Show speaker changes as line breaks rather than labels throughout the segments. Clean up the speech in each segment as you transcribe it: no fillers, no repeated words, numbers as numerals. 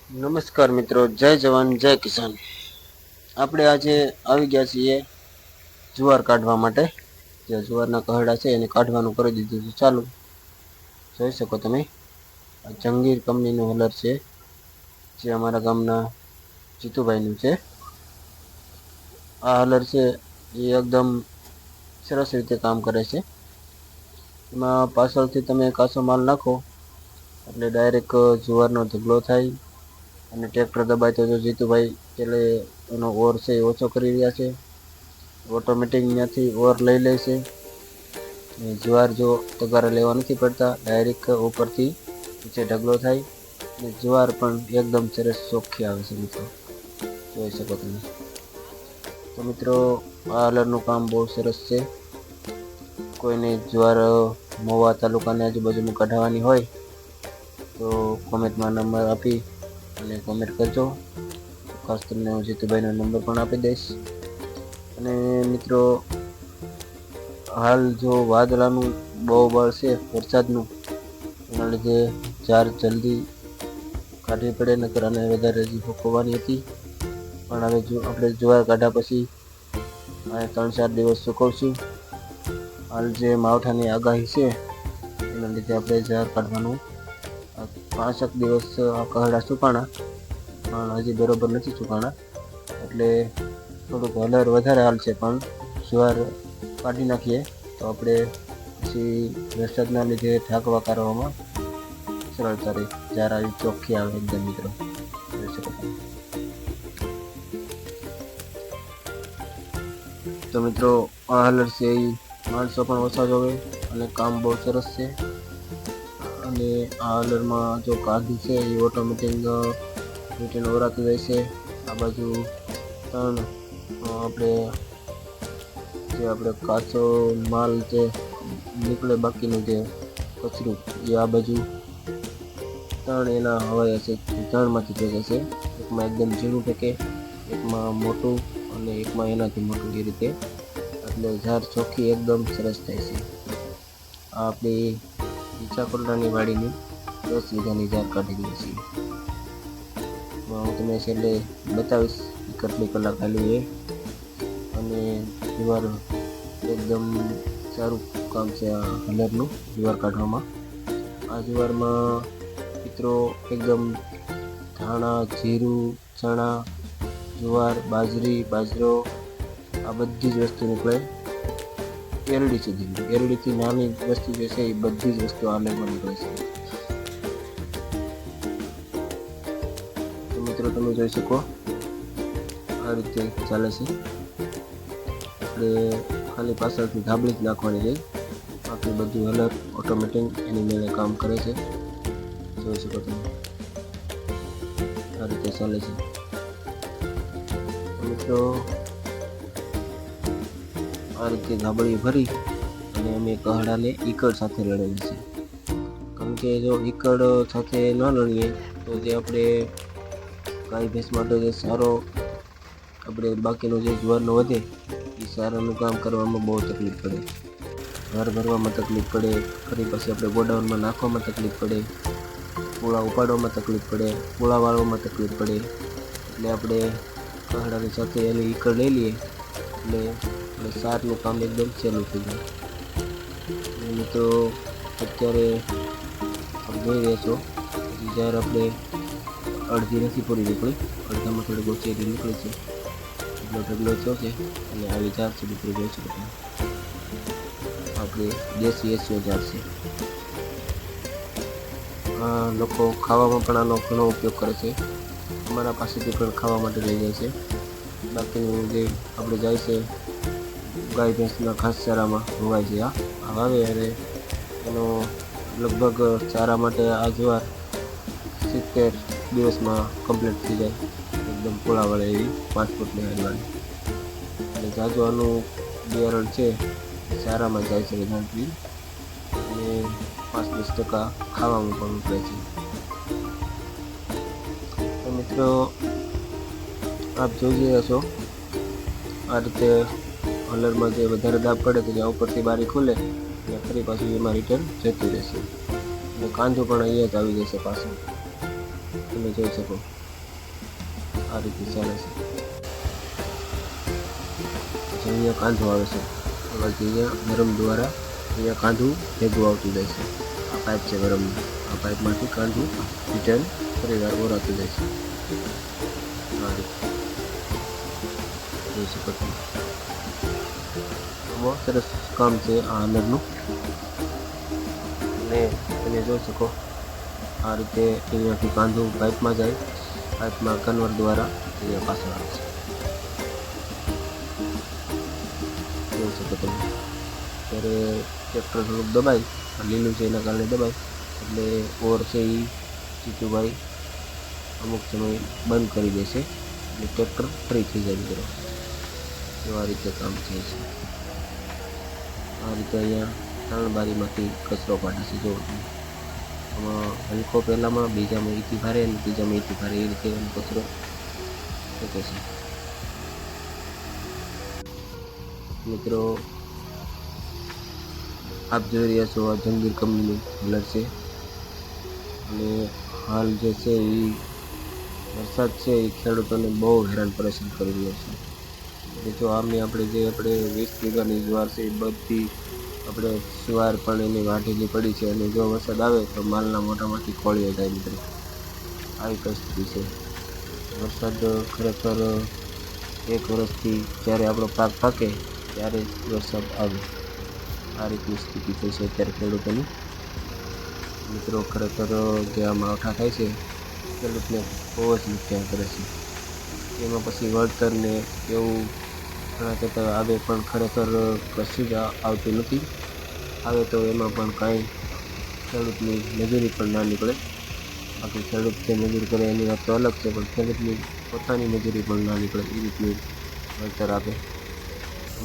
નમસ્કાર મિત્રો, જય જવાન જય કિસાન. આપણે આજે આવી ગયા છીએ જુવાર કાઢવા માટે. જે જુવારના કહડા છે એને કાઢવાનું કરી દીધું છે ચાલુ. જોઈ શકો તમે આ જંગીર કંપનીનું હલર છે, જે અમારા ગામના જીતુભાઈનું છે. આ હલર છે એ એકદમ સરસ રીતે કામ કરે છે. એમાં પાછળથી તમે કાચો માલ નાખો એટલે ડાયરેક્ટ જુવારનો ઢગલો થાય. અને ટ્રેક્ટર દબાય તો જીતુભાઈ એટલે એનો ઓર છે એ ઓછો કરી રહ્યા છે. ઓટોમેટિક ત્યાંથી ઓર લઈ લે છે. જુવાર જો તગારા લેવા નથી પડતા, ડાયરેક્ટ ઉપરથી નીચે ઢગલો થાય. અને જુવાર પણ એકદમ સરસ ચોખ્ખી આવે છે મિત્રો, જોઈ શકો તમે. તો મિત્રો આ હલરનું કામ બહુ સરસ છે. કોઈને જુવાર મહુવા તાલુકાની આજુબાજુમાં કઢાવવાની હોય તો કોમેન્ટમાં નંબર આપી અને કોમેન્ટ કરજો. ખાસ તમને હું જીતુભાઈનો નંબર પણ આપી દઈશ. અને મિત્રો હાલ જો વાદળાનું બહુ બળ છે વરસાદનું, એના લીધે ઝાર જલ્દી કાઢવી પડે, નકર અને વધારે હજી સુકવવાની હતી. પણ હવે જો આપણે જુવાર કાઢ્યા પછી 3-4 દિવસ સુકવશું. હાલ જે માવઠાની આગાહી છે એના લીધે આપણે ઝાર કાઢવાનું 5 દિવસ આ કહડા સુકાણા, પણ હજી બરોબર નથી સુકાણા. એટલે થોડુંક હલર વધારે હાલ છે, પણ જુવાર કાઢી નાખીએ તો આપણે પછી વરસાદના લીધે ઢાંકવા કરવામાં સરળતા રહે. ઝાર આવી ચોખ્ખી આવે એકદમ મિત્રો. તો મિત્રો આ હલર છે એ માણસો પણ ઓછા જોવે અને કામ બહુ સરસ છે. અને આ હલરમાં જો કાઢી છે એ ઓટોમેટિક રીટર્ન ઓરાતું જાય છે. આ બાજુ આપણે કાચો માલ જે નીકળે બાકીનું જે કચરું એ આ બાજુ એના હવાઈ હશે, ત્રણમાંથી ભેગે છે. એકમાં એકદમ ઝીણું ફેંકે, એકમાં મોટું અને એકમાં એનાથી મોટું, એ રીતે. એટલે ઝાર ચોખ્ખી એકદમ સરસ થાય છે. આ આપણી ઈચ્છાકોટલાની વાડીની 10 વીઘાની ઝાર કાઢી દઈએ છીએ. હું તમને છેલ્લે બતાવીશ કેટલી કલાક હાલી એ. અને જુવાર એકદમ સારું કામ છે આ હલરનું જુવાર કાઢવામાં. આ જુવારમાં મિત્રો એકદમ ધાણા, જીરું, ચણા, જુવાર, બાજરો આ બધી જ વસ્તુ નીકળે. એરડી સુધી, એરડીથી નાની વસ્તુ જે છે એ બધી જ વસ્તુ આ હલરમાં નીકળે છે. તો મિત્રો તમે જોઈ શકો આ રીતે ચાલે છે. આપણે ખાલી પાછળથી ધાબળી જ નાખવાની રહી, બાકી બધું હલર ઓટોમેટિક એની મેળે કામ કરે છે. જોઈ શકો તમે આ રીતે ચાલે છે. મિત્રો આ રીતે ધાબળી ભરી અને અમે કહડાને ઈકળ સાથે લડેલી છે. કારણ કે જો ઈકળ સાથે ન લડીએ તો જે આપણે ગાય ભેંસ માટે જે સારો આપણે બાકીનો જે જુવારનો વધે એ સારાનું કામ કરવામાં બહુ તકલીફ પડે. ઘર ભરવામાં તકલીફ પડે, ફરી પછી આપણે ગોડાઉનમાં નાખવામાં તકલીફ પડે, પૂળા ઉપાડવામાં તકલીફ પડે, પૂળા વાળવામાં તકલીફ પડે. એટલે આપણે કહડાની સાથે એની ઈકળ લઈ લઈએ એટલે સારનું કામ એકદમ સહેલું થઈ જાય. એની તો અત્યારે જોઈ રહ્યા છો જ્યારે આપણે અડધી નથી પૂરી નીકળી, અડધામાં થોડી ઓછી નીકળી છે. એટલો ઢગલો થયો છે અને આવી ઝાર છે મિત્રો, જોઈ શકો તમે. આપણે દેશી એસીઓ ઝાર છે. લોકો ખાવામાં પણ આનો ઘણો ઉપયોગ કરે છે. અમારા પાસેથી પણ ખાવા માટે લઈ જાય છે. બાકીનું જે આપણે જાય છે ગાય ભેંસના ઘાસચારામાં હોવાય છે. આ વાવે અને એનો લગભગ ચારા માટે આ જુવાર 70 દિવસમાં કમ્પ્લીટ થઈ જાય. એકદમ પૂળા વળે એવી 5 ફૂટની હાલવાની. એટલે જાજુ આનું બિયારણ છે ચારામાં જાય છે વધારથી, અને 5-10% ખાવામાં પણ ઉપરે છે. તો મિત્રો આપ જોઈ રહ્યા છો આ રીતે હલરમાં જે વધારે દાબ પડે તો જ્યાં ઉપરથી બારી ખુલે અને ફરી પાછું એમાં રિટર્ન જતું રહેશે. અને કાંધો પણ અહીંયા જ આવી જશે પાછું, તમે જોઈ શકો. આ રીતે ચાલે છે. પછી અહીંયા કાંધો આવે છે, અહીંયા ગરમ દ્વારા અહીંયા કાંધું ભેગું આવતું જાય છે. આ પાઇપ છે ગરમનું, આ પાઇપમાંથી કાંધું રિટર્ન ફરીવાર ઓરાતું જાય છે. આ રીતે જોઈ શકો છો. બહુ સરસ કામ છે આ હલરનું. અને તમે જોઈ શકો આ રીતે અહીંયાથી કાંધું પાઇપમાં જાય, પાઇપમાં કન્વર દ્વારા અહીંયા પાછળ આવે છે. જોઈ શકો તમે. ત્યારે ટ્રેક્ટર થોડુંક દબાય, લીલું છે એના કારણે દબાય એટલે ઓર છે એ જીતુભાઈ અમુક સમય બંધ કરી દેશે એટલે ટ્રેક્ટર ફ્રી થઈ જાય મિત્રો. તો આ રીતે કામ થાય છે. આ રીતે અહીંયા ત્રણ કચરો કાઢે છે. જો આમાં હલકો પહેલામાં, બીજામાં ઈથી ભારે અને ત્રીજામાં ઈથી ભારે, એ રીતે કચરો ફેંકે છે. મિત્રો આપ જોઈ રહ્યા છો આ જંગીર કંપનીનું હલર છે. અને હાલ જે છે એ વરસાદ છે એ ખેડૂતોને બહુ હેરાન પરેશાન કરી રહ્યો છે. એટલે જો આપણે 20 વીઘાની જુવાર છે એ બધી આપણે જુવાર પણ એની વાઢેલી પડી છે. અને જો વરસાદ આવે તો માલના મોઢામાંથી કોળીઓ જાય મિત્રો. આવી પરિસ્થિતિ છે. વરસાદ ખરેખર એક વર્ષથી જ્યારે આપણો પાક પાકે ત્યારે વરસાદ આવે, આ રીતની સ્થિતિ થઈ છે અત્યારે ખેડૂતોની. મિત્રો ખરેખર જે આ માવઠા થાય છે ખેડૂતને બહુ જ નુકસાન કરે છે. એમાં પછી વળતર ને એવું ઘણા કહેતા આવે પણ ખરેખર કશું જ આવતું નથી. આવે તો એમાં પણ કાંઈ ખેડૂતની મજૂરી પણ ના નીકળે. બાકી ખેડૂત જે મજૂરી કરે એની વાત તો અલગ છે, પણ ખેડૂતની પોતાની મજૂરી પણ ના નીકળે એ રીતની વળતર આપે.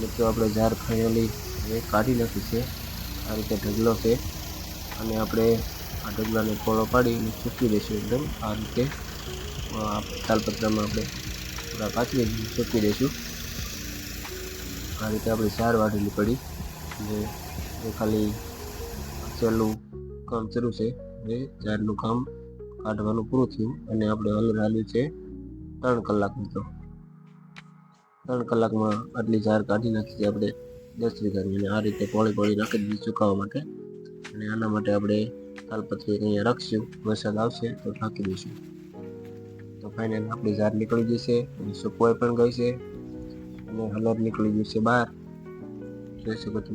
મિત્રો આપણે ઝાર ખાયેલી હવે કાઢી નાખી છે. આ રીતે ઢગલો છે અને આપણે આ ઢગલાને પોળો પાડીને સૂકવી દઈશું એકદમ. આ રીતે તાલપત્રામાં આપણે પૂરા કાચરી સૂકવી દઈશું. આ રીતે આપણી ઝાર વાઢેલી પડી અને એ ખાલી છેલ્લું કામ શરૂ છે. હવે ઝારનું કામ કાઢવાનું પૂરું થયું અને આપણે હલર હાલ્યું છે 3 કલાકનું. તો 3 કલાકમાં આટલી ઝાર કાઢી નાખી છે આપણે 10 વીઘાની. અને આ રીતે પોળી નાખી દીધી સુકાવા માટે. અને આના માટે આપણે તાલપત્રી અહીંયા રાખશું, વરસાદ આવશે તો ઢાંકી દઈશું. તો ફાઇનલ આપણી ઝાર નીકળી જશે અને સુકવાઈ પણ ગઈ છે અને હલર નીકળી ગયું છે બહાર. જોઈ શકો તમે.